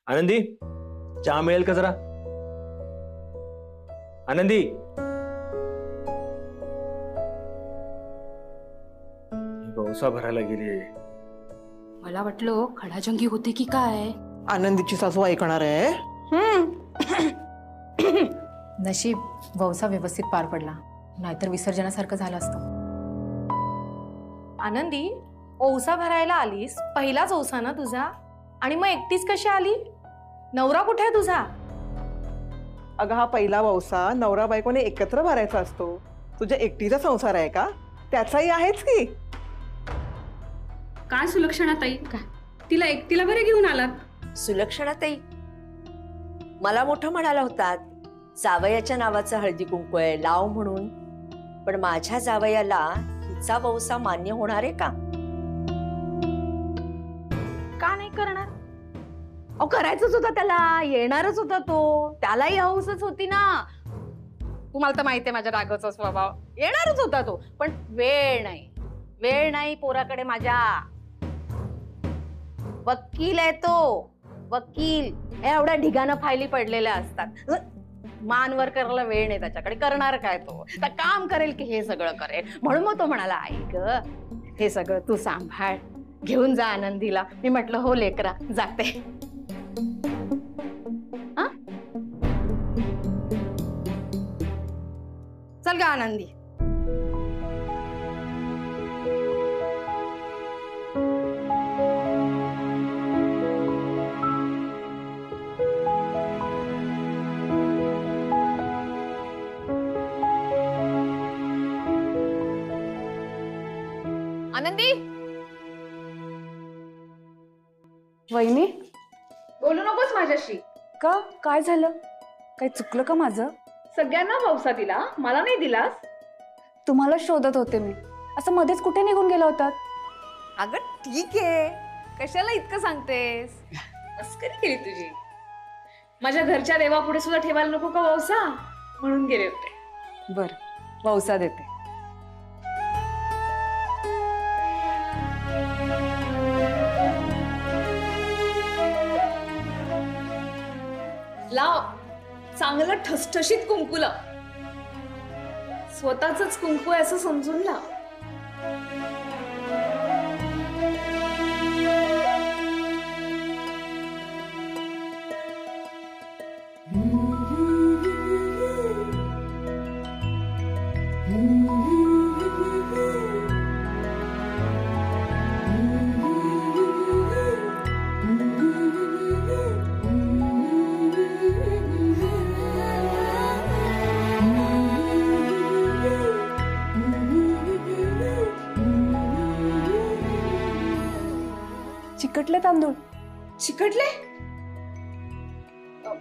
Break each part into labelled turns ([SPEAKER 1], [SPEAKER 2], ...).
[SPEAKER 1] आनंदी, चहा मिळेल का जरा? आनंदी, पावसा भरायला गेली.
[SPEAKER 2] मला वाटलं खडाजंगी होते की काय.
[SPEAKER 3] आनंदीची सासू ऐकणार आहे.
[SPEAKER 2] नशीब वौसा व्यवस्थित पार पडला, नाहीतर विसर्जनासारखं झालं असतं.
[SPEAKER 4] आनंदी, ओवसा भरायला आलीस, पहिलाच ओवसा ना तुझा, आणि मग एकटीच कशी आली? नवरा कुठे आहे तुझा?
[SPEAKER 3] अगं हा पहिला वौसा नवरा बायकोने एकत्र भरायचा असतो. तुझ्या एकटीचा संसार आहे का? त्याचाही आहेच की.
[SPEAKER 5] काय सुलक्षणाताई, काय तिला एकटीला बरे घेऊन आलात?
[SPEAKER 6] सुलक्षणाताई मला मोठं म्हणाला होतात, जावयाच्या नावाचं हळदी कुंकू आहे, लाव म्हणून. पण माझ्या जावयाला हिचा वौसा मान्य होणार आहे का?
[SPEAKER 4] का नाही करणार? अहो करायचंच होतं त्याला, येणारच होता तो, त्यालाही हौसच होती ना. तुम्हाला तर माहिती आहे माझ्या राघवचा स्वभाव, येणारच होता तो, पण वेळ नाही, वेळ नाही पोराकडे माझ्या. वकील आहे तो, वकील. एवढ्या ढिगानं फायली पडलेल्या असतात, मानवर करायला वेळ नाही त्याच्याकडे. करणार काय तो? तर काम करेल की हे सगळं करेल. म्हणून मग तो म्हणाला, ऐक हे सगळं तू सांभाळ, घेऊन जा आनंदीला. मी म्हटलं हो लेकरा, जाते. चल गा आनंदी. आनंदी,
[SPEAKER 2] वहिनी,
[SPEAKER 5] बोलू नकोस माझ्याशी.
[SPEAKER 2] का काय झालं? काही चुकलं का माझं?
[SPEAKER 5] सगळ्यांना वौसा दिला, मला नाही दिलास?
[SPEAKER 2] तुम्हाला शोधत होते मी, असं मध्येच कुठे निघून गेला होतात?
[SPEAKER 4] अगं ठीक आहे, कशाला इतकं सांगतेस?
[SPEAKER 5] मस्करी केली तुझी. माझ्या घरच्या देवापुढे सुद्धा ठेवायला नको का वौसा, म्हणून गेले होते.
[SPEAKER 2] बर, वौसा देते.
[SPEAKER 5] लाव, चांगलं ठसठशीत कुंकू लाव. स्वतःच कुंकू आहे असं समजून लाव.
[SPEAKER 2] चिकटले तांदूळ.
[SPEAKER 5] चिकटले?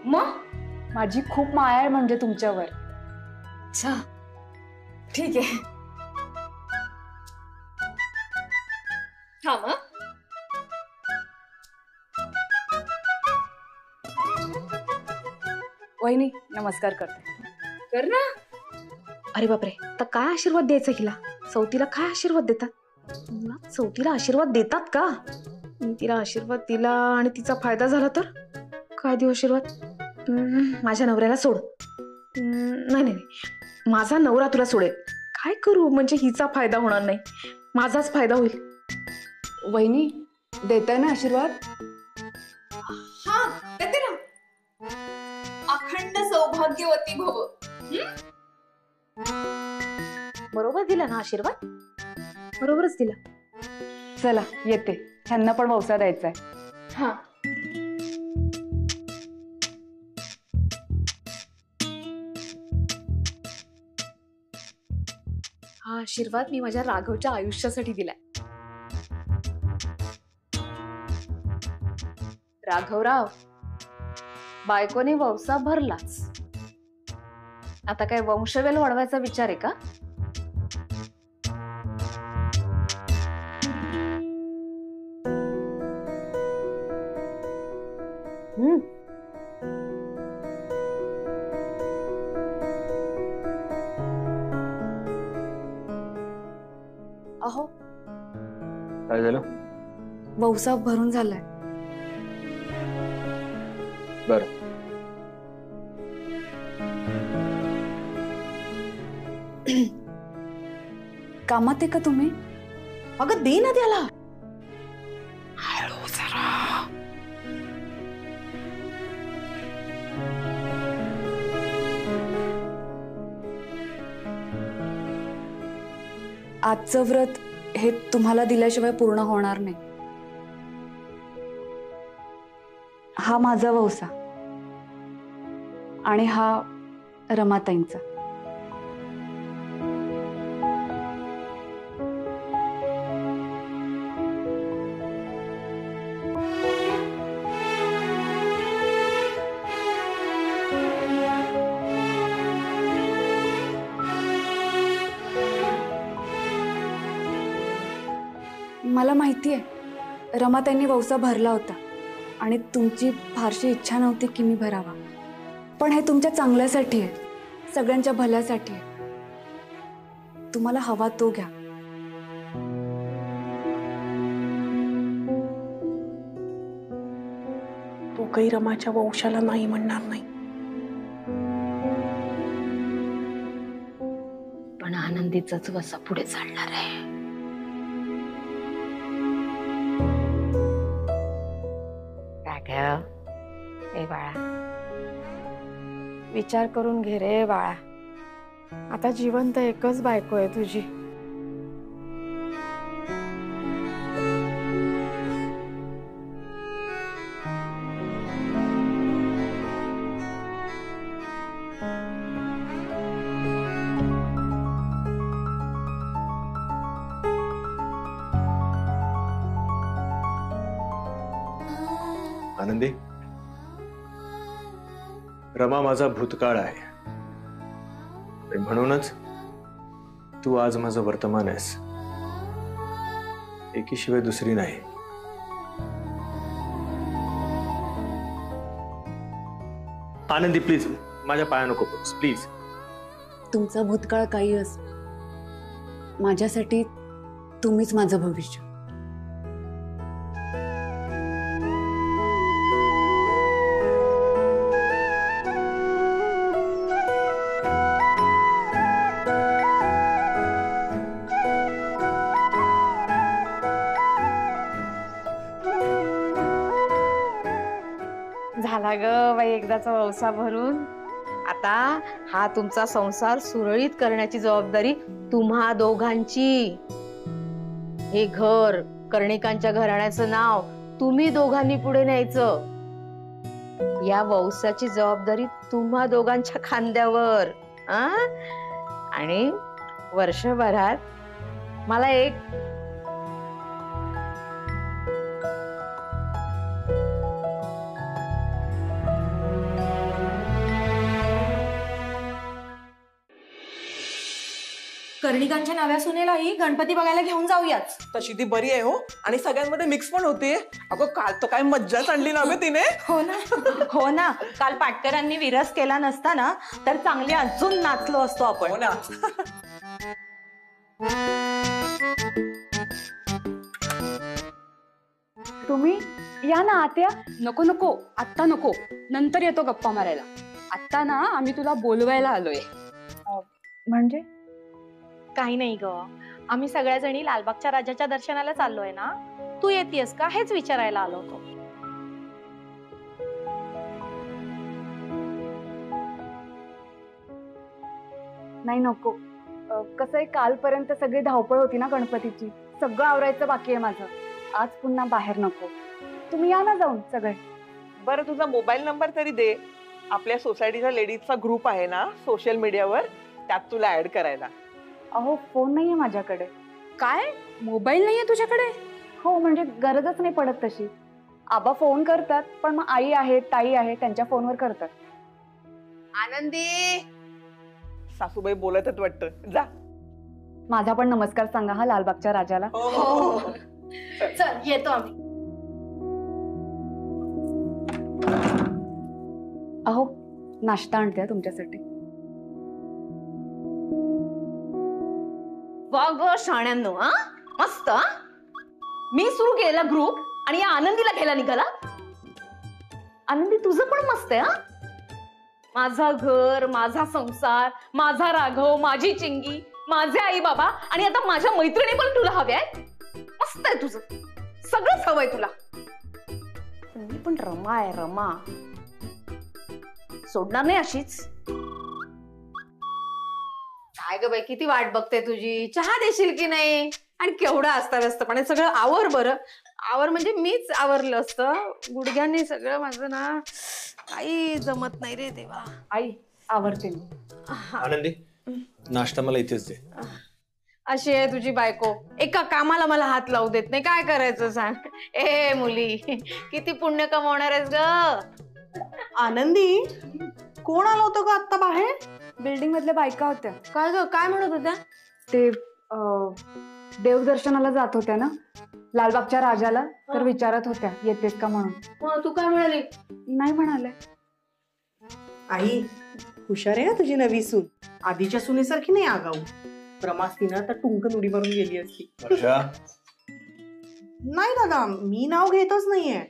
[SPEAKER 5] मग
[SPEAKER 2] माझी खूप माया आहे म्हणजे तुमच्यावर.
[SPEAKER 5] अच्छा, ठीक आहे. थांब.
[SPEAKER 2] वहिनी नमस्कार करते.
[SPEAKER 5] कर ना.
[SPEAKER 4] अरे बापरे, तर काय आशीर्वाद द्यायचा हिला? चौथीला काय आशीर्वाद देतात? चौथीला आशीर्वाद देतात का? मी तिला आशीर्वाद दिला आणि तिचा फायदा झाला तर काय देऊ आशीर्वाद? माझ्या नवऱ्याला सोड. नाही नाही, माझा नवरा तुला सोडेल. काय करू म्हणजे हिचा फायदा होणार नाही, माझाच फायदा होईल.
[SPEAKER 2] वहिनी देताय ना आशीर्वाद?
[SPEAKER 5] हा देते ना. अखंड सौभाग्यवती भव.
[SPEAKER 4] बरोबर दिला ना आशीर्वाद? बरोबरच दिला.
[SPEAKER 2] चला येते, ह्यांना पण वौसा द्यायचाय.
[SPEAKER 5] हा,
[SPEAKER 4] हा आशीर्वाद मी माझ्या राघवच्या आयुष्यासाठी दिलाय. राघवराव, बायकोने वौसा भरलाच, आता काय वंशवेल वाढवायचा विचार आहे का? अहो
[SPEAKER 1] काय झालं?
[SPEAKER 4] वौसा भरून झालाय.
[SPEAKER 1] बर.
[SPEAKER 4] कामात आहे का तुम्ही?
[SPEAKER 3] अगं दे ना त्याला.
[SPEAKER 4] हळू जरा. आजचं व्रत हे तुम्हाला दिल्याशिवाय पूर्ण होणार नाही. हा माझा वौसा आणि हा रमाताईंचा. मला माहिती आहे रमाताईंनी वौसा भरला होता आणि तुमची फारशी इच्छा नव्हती की मी भरावा, पण हे तुमच्या चांगल्यासाठी आहे, सगळ्यांच्या भल्यासाठी आहे. तुम्हाला हवा तो घ्या.
[SPEAKER 3] तू काही रमाच्या वंशाला नाही म्हणणार नाही.
[SPEAKER 4] पण आनंदीचाच वसा पुढे चालणार आहे.
[SPEAKER 7] ए बाळा, विचार करून घे रे बाळा. आता जिवंत एकच बायको आहे तुझी.
[SPEAKER 1] आनंदी, रमा माझा भूतकाळ आहे आणि म्हणूनच तू आज माझं वर्तमान आहेस. एकीशिवाय दुसरी नाही. आनंदी प्लीज माझ्या पाया नको पडूस प्लीज.
[SPEAKER 2] तुमचा भूतकाळ काही असो, माझ्यासाठी तुम्हीच माझं भविष्य.
[SPEAKER 7] झाला ग बाई एकदाचा वौसा भरून. आता हा तुमचा संसार सुरळीत करण्याची जबाबदारी तुम्हा दोघांची. हे घर, कर्णिकांच्या घराण्याचं नाव तुम्ही दोघांनी पुढे न्यायचं. या वौसाची जबाबदारी तुम्हा दोघांच्या खांद्यावर. आणि वर्षभरात मला एक
[SPEAKER 8] कर्णिकांच्या नव्या सुनेलाही गणपती बघायला घेऊन जाऊयाच.
[SPEAKER 3] तशी ती बरी आहे हो, आणि सगळ्यांमध्ये मिक्स पण होते. अगं काल तर काय मज्जाच आणली ना गं तिने.
[SPEAKER 8] हो ना. हो ना, काल पाटकरांनी विरस केला नसता ना तर चांगले अजून नाचलो असतो आपण.
[SPEAKER 3] हो ना.
[SPEAKER 4] तुम्ही या ना आत्या. नको नको, आत्ता नको, नंतर येतो गप्पा मारायला. आत्ता ना आम्ही तुला बोलवायला आलोय. म्हणजे
[SPEAKER 8] काही नाही ग, आम्ही सगळ्या जणी लालबागच्या राजाच्या दर्शनाला चाललोय ना. तू येतेस का हेच विचारायला आलो होतो.
[SPEAKER 4] नाही नको. कसं आहे, कालपर्यंत सगळी धावपळ होती ना गणपतीची, सगळं आवरायचं बाकी आहे माझं. आज पुन्हा बाहेर नको. तुम्ही या ना जाऊन सगळे.
[SPEAKER 3] बरं तुझा मोबाईल नंबर तरी दे. आपल्या सोसायटीचा लेडीजचा ग्रुप आहे ना सोशल मीडियावर, त्यात तुला ऍड करायला.
[SPEAKER 4] अहो फोन नाहीये माझ्याकडे.
[SPEAKER 7] काय मोबाईल नाहीये तुझ्याकडे?
[SPEAKER 4] हो म्हणजे गरजच नाही पडत तशी. आबा फोन करतात पण मग आई आहे, ताई आहे, त्यांच्या फोनवर करतात.
[SPEAKER 7] आनंदी,
[SPEAKER 3] सासूबाई बोलतच वाटतं. जा.
[SPEAKER 4] माझा पण नमस्कार सांगा हा लालबागच्या राजाला.
[SPEAKER 3] हो.
[SPEAKER 8] चल येतो आम्ही.
[SPEAKER 4] अहो नाश्ता आणते तुमच्यासाठी.
[SPEAKER 8] वा ग शाण्यांनो, मस्त. मी सुरू केलेला ग्रुप आणि या आनंदीला घ्यायला निघाला.
[SPEAKER 5] आनंदी तुझं पण मस्त आहे. हा, माझा घर, माझा संसार, माझा राघव, माझी चिंगी, माझे आई बाबा आणि आता माझ्या मैत्रिणी पण तुला हव्या आहेत. मस्त आहे तुझं, सगळंच हवंय तुला. मी पण रमा आहे, रमा सोडणार नाही अशीच.
[SPEAKER 4] काय ग बाई, किती वाट बघते तुझी. चहा देशील की नाही? आणि केवढं अस्ताव्यस्तपणे सगळं आवर. बरं आवर म्हणजे मीच आवरलं असतं. गुडघ्यांनी सगळं माझं ना काही जमत नाही रे देवा.
[SPEAKER 5] आई आवरते मी.
[SPEAKER 1] आनंदी, नाश्ता मला इथेच दे.
[SPEAKER 4] अशी आहे तुझी बायको, एका कामाला मला हात लावू देत नाही. काय करायचं सांग. ए मुली, किती पुण्य कमवणार आहेस ग.
[SPEAKER 3] आनंदी, कोण आलं होतं ग आत्ता बाहेर?
[SPEAKER 7] बिल्डिंग मधल्या बायका होत्या.
[SPEAKER 4] काय ग, काय म्हणत होत्या?
[SPEAKER 7] ते देवदर्शनाला जात होत्या ना लालबागच्या राजाला, तर विचारत होत्या येतेस का म्हणून.
[SPEAKER 4] मग तू काय म्हणाली?
[SPEAKER 7] नाही म्हणाले.
[SPEAKER 3] आई हुशार आहे ना तुझी नवी सून. आधीच्या सुनेसारखी नाही आगाऊ. प्रमास्तीनं तर टुंकन उडी मारून गेली असती.
[SPEAKER 1] वर्षा,
[SPEAKER 3] नाही दादा, मी नाव घेतच नाहीये.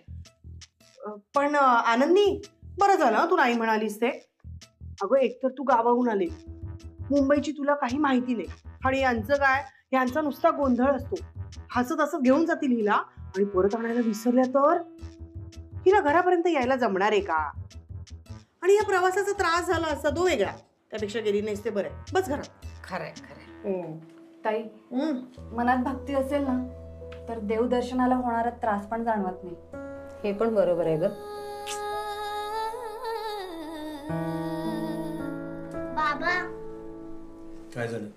[SPEAKER 3] पण आनंदी, बरं झालं तू नाही म्हणालीस ते. अगं एकतर तू गावाहून आले, मुंबईची तुला काही माहिती नाही. आणि यांचं काय, यांचा नुसता गोंधळ असतो. हसत हसत घेऊन जातील हिला आणि परत आणायला विसरल्या तर हिला घरापर्यंत यायला जमणार आहे का? आणि या प्रवासाचा त्रास झाला असता तो वेगळा, त्यापेक्षा गेली नाहीस ते बरं. बस घरात.
[SPEAKER 4] खरंय खरंय.
[SPEAKER 7] ताई, मनात भक्ती असेल ना तर देवदर्शनाला होणारा त्रास पण जाणवत नाही.
[SPEAKER 4] हे पण बरोबर आहे ग.
[SPEAKER 9] बाबा,
[SPEAKER 1] काय झालं?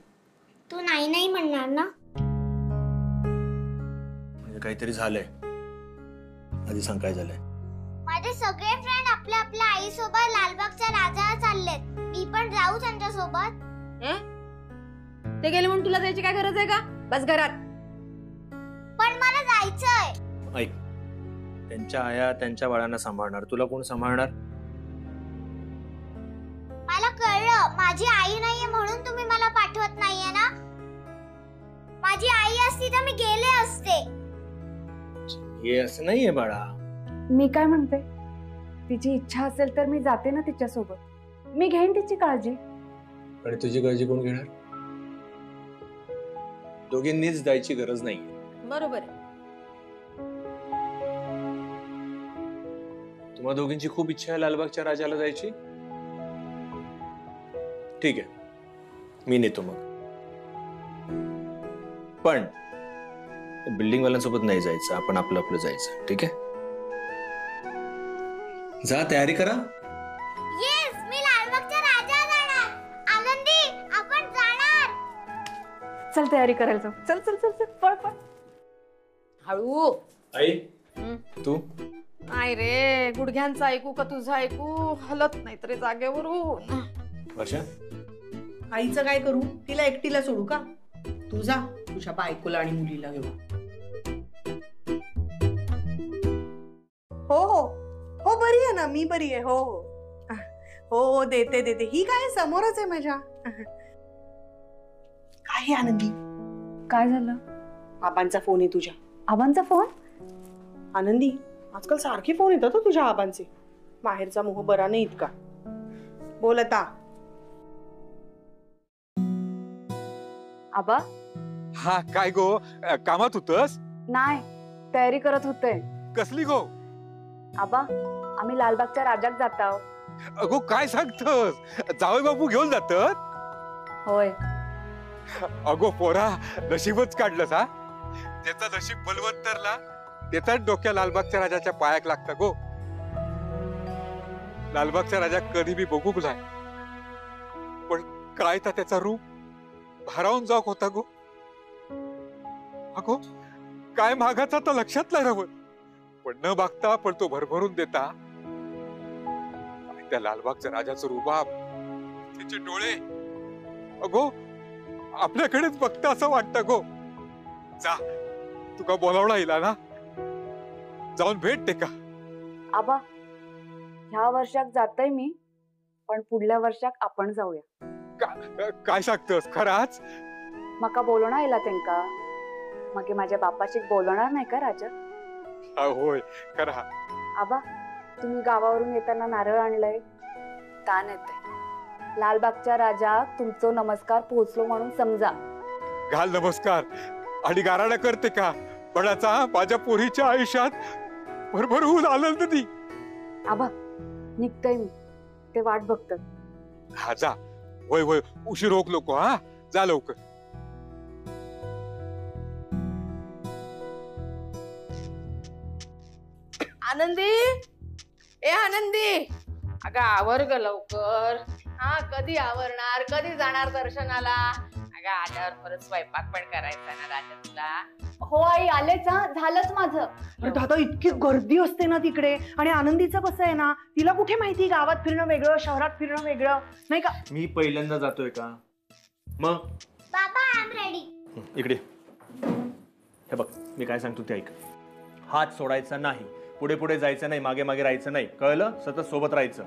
[SPEAKER 9] तू नाही नाही म्हणणार ना?
[SPEAKER 1] म्हणजे काहीतरी झालंय. आधी सांग काय झालंय.
[SPEAKER 9] माझे सगळे फ्रेंड आपल्या आपल्या आई सोबत लालबागच्या राजाला चाललेत. मी पण जाऊ त्यांच्या सोबत?
[SPEAKER 4] ते गेले म्हणून तुला जायची काय गरज आहे का? बस घरात.
[SPEAKER 9] पण मला जायचंय.
[SPEAKER 1] ऐक, त्यांच्या आया त्यांच्या बाळांना सांभाळणार, तुला कोण सांभाळणार?
[SPEAKER 9] मला कळलं, माझी आई नाहीये म्हणून तुम्ही मला पाठवत नाहीये ना? माझी आई असती तर मी गेले असते.
[SPEAKER 1] हे असं नाहीये बाळा.
[SPEAKER 7] मी काय म्हणते, तिची इच्छा असेल तर मी जाते ना तिच्यासोबत. मी घेईन तिची काळजी.
[SPEAKER 1] आणि तुझी काळजी कोण घेणार? दोघींनीच जायची गरज नाही.
[SPEAKER 4] बरोबर आहे.
[SPEAKER 1] तुम्हा दोघींची खूप इच्छा आहे लालबागच्या राजाला जायची. ठीक आहे, मी नेतो मग. पण बिल्डिंग वाल्यांसोबत नाही जायचं, आपण आपलं आपलं जायचं. ठीक आहे, जा तयारी करा.
[SPEAKER 9] येस, मी लालबागच्या राजाला जाणार. आनंदी, आपण जाणार.
[SPEAKER 7] चल तयारी करायला जाऊ. चल चल चल चल, पळ पळ.
[SPEAKER 4] हळू.
[SPEAKER 1] आई, तू?
[SPEAKER 4] नाही रे, गुडघ्यांचं ऐकू का तुझं ऐकू? हलत नाही तरी जागेवरून.
[SPEAKER 1] वर्षा,
[SPEAKER 3] आईचं काय करू? तिला एकटीला सोडू का? तू जा तुझ्या बायकोला आणि मुलीला घेऊन. हो हो हो, बरी आहे ना मी, बरी आहे. हो हो हो हो, देते देते. ही काय समोरच आहे माझ्या. काय आनंदी,
[SPEAKER 7] काय झालं?
[SPEAKER 3] आबांचा फोन आहे तुझ्या.
[SPEAKER 7] आबांचा फोन?
[SPEAKER 3] आनंदी, आजकाल सारखे फोन येतात तुझ्या आबांचे. माहेरचा मोह बरा नाही इतका. बोल आता.
[SPEAKER 7] आबा?
[SPEAKER 10] हा, काय गो, कामात होतस?
[SPEAKER 7] नाही, तयारी करत होते.
[SPEAKER 10] कसली गो?
[SPEAKER 7] आबा, आम्ही लालबागच्या राजात जात आहोत.
[SPEAKER 10] अगो काय सांगतस? जावई बापू घेऊन जातात?
[SPEAKER 7] होय.
[SPEAKER 10] अगो पोरा, नशीबच काढलंस हा. त्याचा नशीब बलवंतरला, त्याचाच डोक्या लालबागच्या राजाच्या पायाक लागता गो. लालबागचा राजा कधी बी बघू नाही, पण काय तर त्याचा रूप भारावून जाऊ होता गो. अगो काय मागाचा तर लक्षात नाही राहत, पण न मागता पण तो भरभरून देता. त्या लालबागच्या राजाचं रुबाब, त्याचे डोळे, अगो आपल्याकडेच बघता असं वाटतं गो. जा, तुका बोलावला येईल ना, जाऊन भेट का.
[SPEAKER 7] आबा, ह्या वर्षात जातोय मी, पण पुढल्या वर्षात आपण जाऊया.
[SPEAKER 10] काय सांगतोस खराच?
[SPEAKER 7] मका बोलवणार येला त्यांका. मग माझ्या बापाशी बोलवणार नाही का राजा?
[SPEAKER 10] होय खरा.
[SPEAKER 7] आबा, तुम्ही गावावरून येताना नारळ आणलंय, ताण येते. लालबागच्या राजा तुमचं नमस्कार पोहोचलो म्हणून समजा.
[SPEAKER 10] घाल नमस्कार आणि गाराणा करते का बडाचा माझ्या पोरीच्या आयुष्यात भरभरून आनंद दी.
[SPEAKER 7] आबा निघतोय मी, ते वाट बघतात.
[SPEAKER 10] हा जा, वय वय उशीर होक नको. हा जा लवकर.
[SPEAKER 8] आनंदी, ए आनंदी, अगं आवर ग लवकर. हा कधी आवरणार, कधी जाणार दर्शनाला? अगं आल्यावर परत स्वयंपाक पण करायचा ना राजा तुला.
[SPEAKER 7] हो आई, आलेच. झालंच माझं.
[SPEAKER 3] अरे दादा, इतकी गर्दी असते ना तिकडे. आणि आनंदीचं कसं आहे ना, तिला कुठे माहिती गावात फिरणं वेगळं, शहरात फिरणं वेगळं, नाही का?
[SPEAKER 1] मी पहिल्यांदा जातोय का मग?
[SPEAKER 9] बाबा आय एम रेडी.
[SPEAKER 1] इकडे हे बघ, मी काय सांगतो ते ऐक. हात सोडायचा नाही, पुढे पुढे जायचं नाही, मागे मागे राहायचं नाही, कळलं? सतत सोबत राहायचं.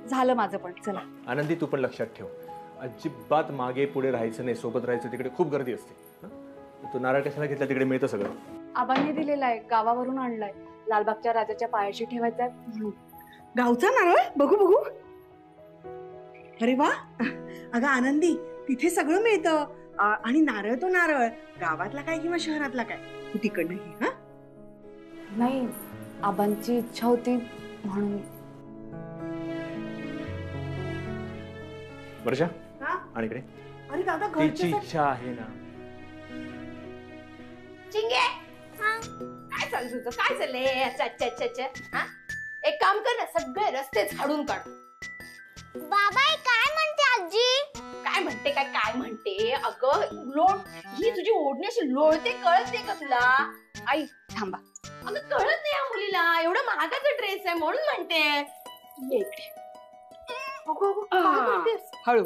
[SPEAKER 7] झालं माझं पण. चला.
[SPEAKER 1] आनंदी तू पण लक्षात ठेव, अजिबात मागे पुढे राहायचं नाही, सोबत राहायचं. तिकडे खूप गर्दी असते. तू नारळ कशाला घेतला? तिकडे मिळतं सगळं.
[SPEAKER 7] आबांनी दिलेला आहे, गावावरून आणलाय. लालबागच्या राजाच्या पायाशी ठेवायचा म्हणून.
[SPEAKER 3] गावचा नारळ? बघू बघू. अरे वा. अगं आनंदी, तिथे सगळं मिळतं. आणि नारळ तो नारळ, गावातला काय किंवा शहरातला काय, तू तिकडनं घे. हा
[SPEAKER 7] नाही, आबांची इच्छा होती म्हणून.
[SPEAKER 1] वर्षा
[SPEAKER 3] हा?
[SPEAKER 1] आणि इकडे.
[SPEAKER 3] अरे दादा,
[SPEAKER 1] तिची
[SPEAKER 3] घरच्या
[SPEAKER 1] इच्छा आहे ना.
[SPEAKER 8] चिंगे, काय चालू तुझं? काय चाललंय? हा, एक काम कर ना, सगळे रस्ते झाडून काढ.
[SPEAKER 9] बाबा हे काय म्हणते आजी?
[SPEAKER 8] काय म्हणते? काय म्हणते? अगं लोट, ही तुझी ओढणी अशी लोळते, कळत नाही का तुला?
[SPEAKER 7] आई थांबा.
[SPEAKER 8] अगं कळत नाही या मुलीला, एवढा महागाचा ड्रेस आहे म्हणून म्हणते. ये इकडे. काय म्हणतेस?
[SPEAKER 7] हळू.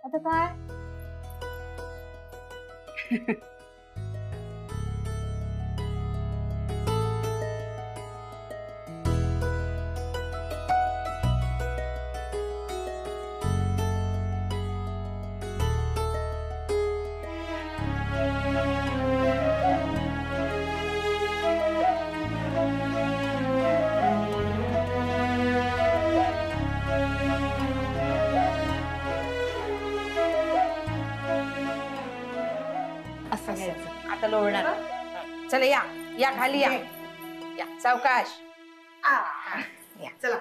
[SPEAKER 7] आता काय?
[SPEAKER 8] आता लोळणार. चला या या खाली या, या सावकाश. या
[SPEAKER 3] चला.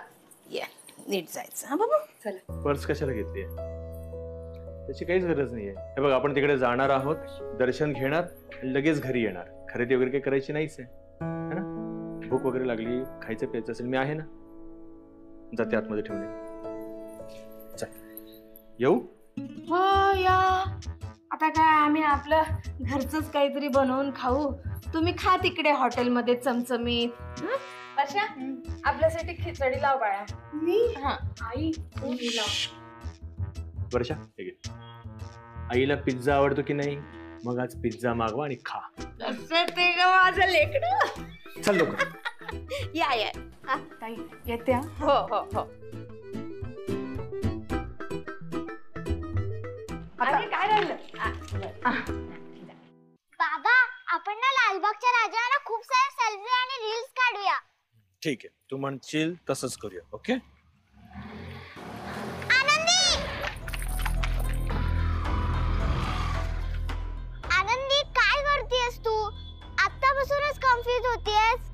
[SPEAKER 8] या नीट जायचं. हा बाबा चला.
[SPEAKER 1] पर्स कशाला घेतली? त्याची काहीच गरज नाहीये. हे बघ, आपण तिकडे जाणार आहोत, दर्शन घेणार आणि लगेच घरी येणार. खरेदी वगैरे काही करायची नाहीच आहे, है ना? भूक वगैरे लागली, खायचं प्यायचं असेल, मी आहे ना. जाते आतमध्ये ठेवणे. चल येऊ.
[SPEAKER 8] हो या. आता काय, आम्ही आपलं घरचंच काहीतरी बनवून खाऊ. तुम्ही खा तिकडे हॉटेलमध्ये चमचमीत. वर्षा, आपल्यासाठी खिचडी लाव बाळा.
[SPEAKER 3] मी?
[SPEAKER 8] हा आई
[SPEAKER 1] वर्षा हे घे. आईला पिझ्झा आवडतो की नाही? मग आज पिझ्झा मागवा आणि खा.
[SPEAKER 8] कसं ते ग माझं लेकरं.
[SPEAKER 1] चल लवकर.
[SPEAKER 8] या या.
[SPEAKER 7] हा ताई येते.
[SPEAKER 8] हो हो हो. अरे काय राहिलं?
[SPEAKER 9] बाबा आपण ना लालबागच्या राजाला खूप सारे सेल्फी आणि रील्स काढूया.
[SPEAKER 1] ठीक आहे, तू म्हणशील तसंच करूया. ओके.
[SPEAKER 9] आनंदी, आनंदी काय करतेस तू? आत्तापासूनच कन्फ्युज होतीयस.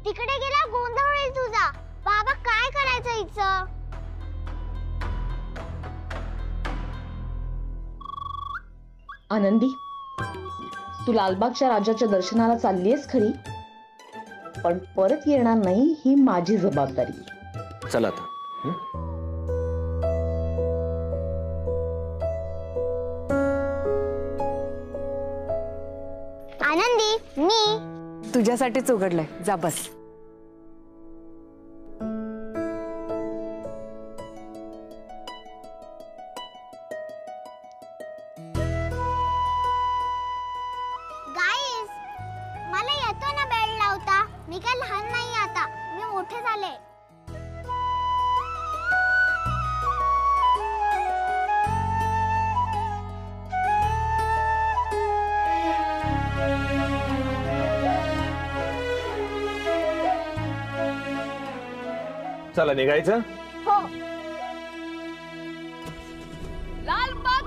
[SPEAKER 9] तिकडे गेला गोंधळ होईल तुझा. बाबा काय करायचं हिचं?
[SPEAKER 5] आनंदी, तू लालबागच्या राजाच्या दर्शनाला चाललीयस खरी, पण परत येणार नाही ही माझी जबाबदारी.
[SPEAKER 1] चल आता.
[SPEAKER 9] आनंदी, मी
[SPEAKER 7] तुझ्यासाठीच उघडलंय, जा बस.
[SPEAKER 9] गाईस, मला येतो ना बेल्ट लावता. मी काय लहान नाही आता, मी मोठे झाले.
[SPEAKER 1] चला निघायचं.
[SPEAKER 5] हो. लाल बाग